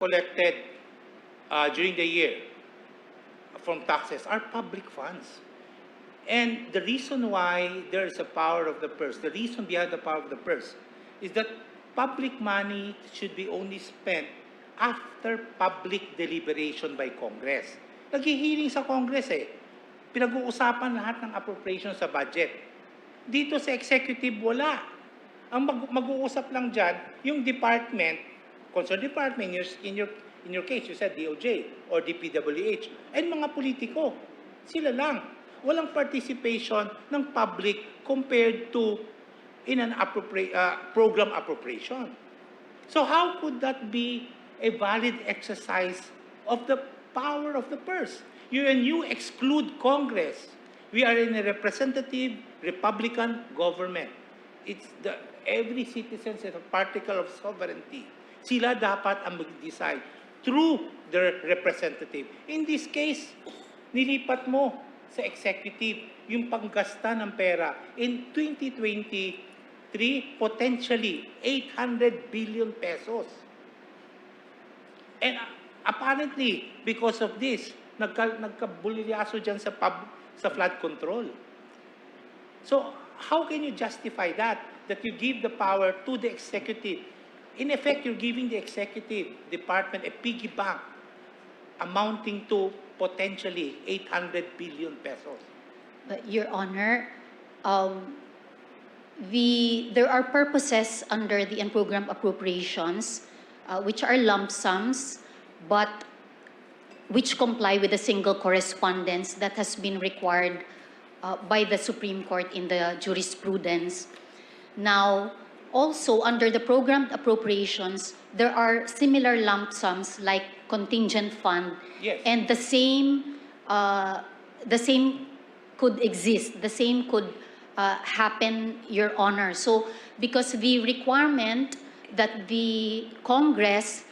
collected during the year from taxes are public funds. And the reason why there is a power of the purse, the reason behind the power of the purse, is that public money should be only spent after public deliberation by Congress. Naghihiling sa Congress Pinag-uusapan lahat ng appropriation sa budget. Dito sa executive, wala. Ang mag-uusap lang dyan, yung department, concerned department, in your case, you said DOJ or DPWH, and mga politiko. Sila lang. Walang participation ng public compared to in an program appropriation. So how could that be a valid exercise of the power of the purse? When you exclude Congress, we are in a representative Republican government. It's every citizen has a particle of sovereignty. Sila dapat ang mag-decide through their representative. In this case, nilipat mo sa executive yung panggasta ng pera. In 2023, potentially 800 billion pesos. And apparently, because of this, nagkabulilyaso dyan sa flood control. So, how can you justify that you give the power to the executive? In effect, you're giving the executive department a piggy bank amounting to potentially 800 billion pesos. Your Honor, there are purposes under the unprogrammed appropriations which are lump sums, but which comply with the single correspondence that has been required by the Supreme Court in the jurisprudence. Now, also under the programmed appropriations, there are similar lump sums like contingent fund, yes. And the same could exist, the same could happen, Your Honor. So, because the requirement that the Congress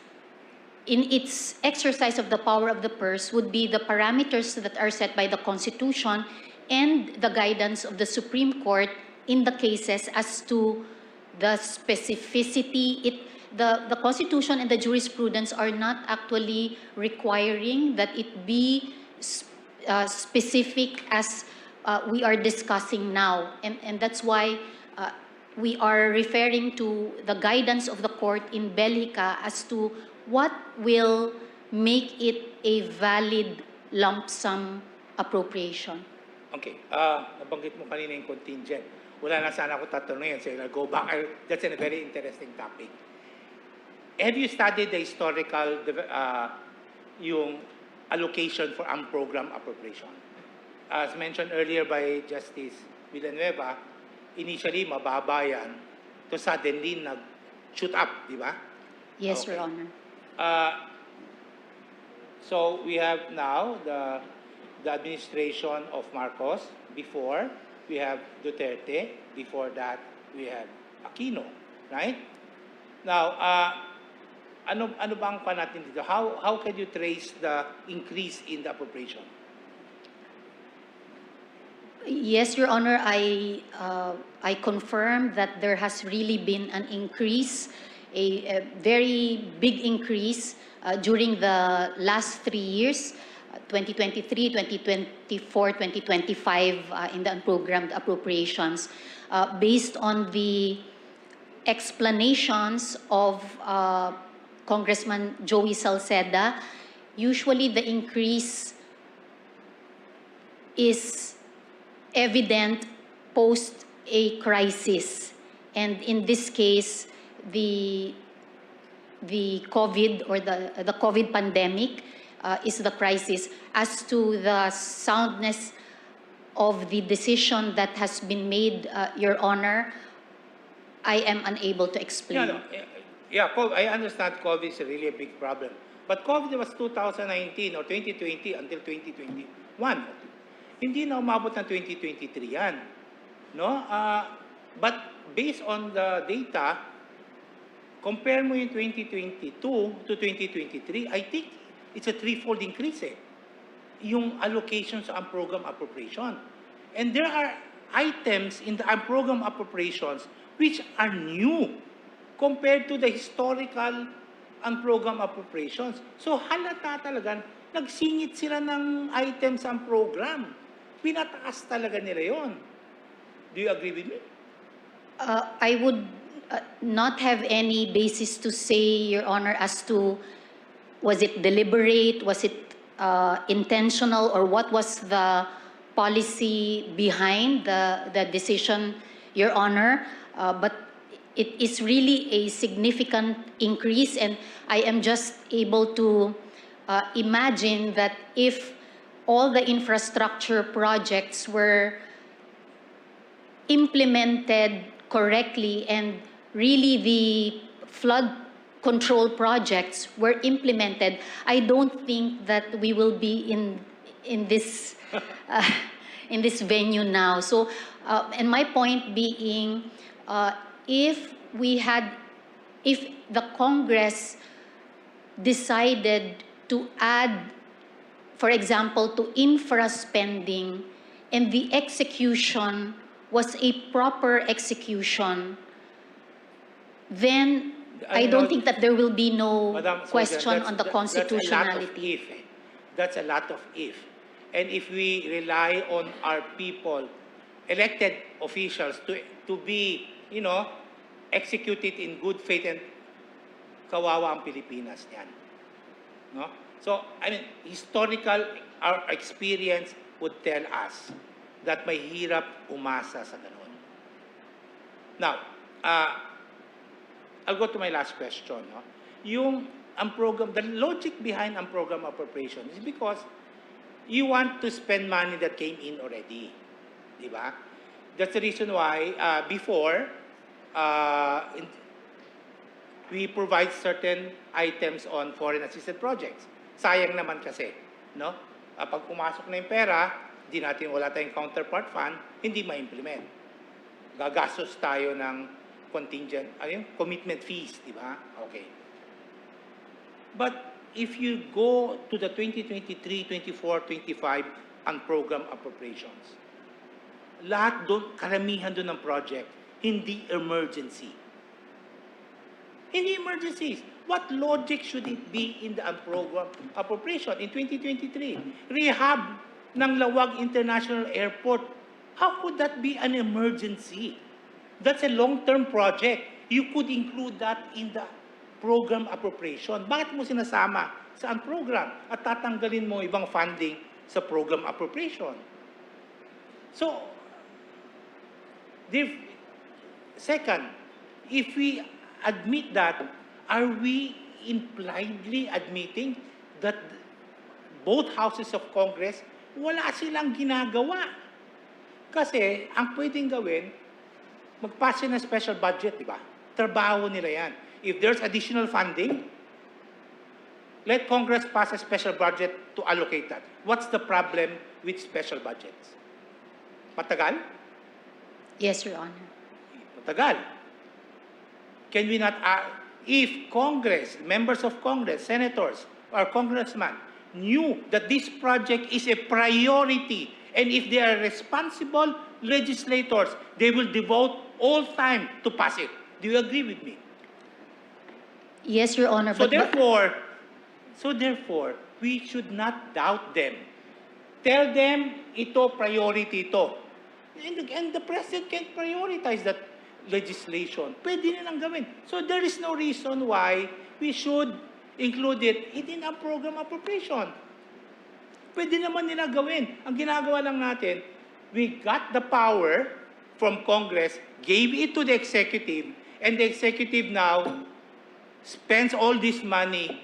in its exercise of the power of the purse would be the parameters that are set by the Constitution and the guidance of the Supreme Court in the cases as to the specificity. The Constitution and the jurisprudence are not actually requiring that it be specific as we are discussing now. And that's why we are referring to the guidance of the court in Bellica as to what will make it a valid lump sum appropriation. Okay, nabanggit mo kanina yung contingent. Wala na sana ako tatanungin, so I'll go back. That's a very interesting topic. Have you studied the historical yung allocation for unprogrammed appropriation? As mentioned earlier by Justice Villanueva, initially mababa yan, to suddenly nag-shoot up, di ba? Yes, okay. Your Honor. So we have now the administration of Marcos. Before, we have Duterte. Before that, we have Aquino, right? Now, ano bang pa natin dito? How can you trace the increase in the appropriation? Yes, Your Honor, I confirm that there has really been an increase, a very big increase during the last 3 years, 2023, 2024, 2025 in the unprogrammed appropriations, based on the explanations of Congressman Joey Salceda. Usually the increase is evident post a crisis, and in this case, the COVID or the COVID pandemic is the crisis. As to the soundness of the decision that has been made, Your Honor, I am unable to explain. Yeah, I understand COVID is really a big problem. But COVID was 2019 or 2020 until 2021. Hindi na umabot ng 2023 yan. No? But based on the data, compare mo yung 2022 to 2023, I think it's a threefold increase yung allocation sa unprogrammed appropriation. And there are items in the unprogrammed appropriations which are new compared to the historical ang program appropriations. So halata talaga, nagsingit sila ng items ang program. Pinataas talaga nila yon. Do you agree with me? I would not have any basis to say, Your Honor, as to was it deliberate, was it intentional, or what was the policy behind the decision, Your Honor. But it is really a significant increase, and I am just able to imagine that if all the infrastructure projects were implemented correctly and really the flood control projects were implemented, I don't think that we will be in this in this venue now. So, and my point being, if the Congress decided to add, for example, to infra spending, and the execution was a proper execution, then I don't think that there will be no Madam Soldier, question on the constitutionality. That's a lot of if. And if we rely on our people, elected officials, to be, executed in good faith, and kawawa ang Pilipinas niyan. No? So, I mean, our experience would tell us that may hirap umasa sa ganun. Now, I'll go to my last question. No? The logic behind ang program appropriation is because you want to spend money that came in already. Di ba? That's the reason why before, we provide certain items on foreign assisted projects. Sayang naman kasi, no? Pag pumasok na yung pera, wala tayong counterpart fund, hindi ma-implement. Gagastos tayo ng contingent, commitment fees, di ba? Okay. But if you go to the 2023, 24, 25 ang program appropriations, lahat doon, karamihan doon ng project, hindi emergency. Hindi emergencies. What logic should it be in the program appropriation in 2023? Rehab ng Lawag International Airport. How could that be an emergency? That's a long-term project. You could include that in the program appropriation. Bakit mo sinasama sa program at tatanggalin mo ibang funding sa program appropriation? So, second, if we admit that, are we impliedly admitting that both houses of Congress, wala silang ginagawa? Kasi, ang pwedeng gawin, mag-pass ng special budget, di ba? Trabaho nila yan. If there's additional funding, let Congress pass a special budget to allocate that. What's the problem with special budgets? Matagal? Yes, Your Honor. Matagal. Can we not, if Congress, members of Congress, senators, or congressmen knew that this project is a priority, and if they are responsible legislators, they will devote all time to pass it. Do you agree with me? Yes, Your Honor. So therefore, we should not doubt them. Tell them, ito priority ito. And the President can prioritize that legislation. Pwede nilang gawin. So there is no reason why we should include it in a program appropriation. Pwede naman nila gawin. Ang ginagawa lang natin, we got the power from Congress, gave it to the executive, and the executive now spends all this money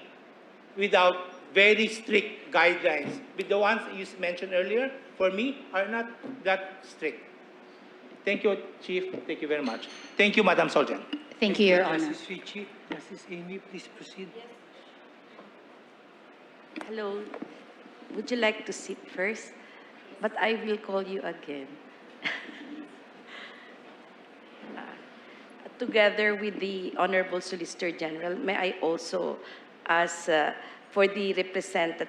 without very strict guidelines. But the ones you mentioned earlier, for me, are not that strict. Thank you, Chief. Thank you very much. Thank you, Madam Soljan. Thank you, Your Honor. Justice Ritchie, Justice Amy, please proceed. Yes. Hello. Would you like to sit first? But I will call you again. Together with the Honorable Solicitor General, may I also ask for the representative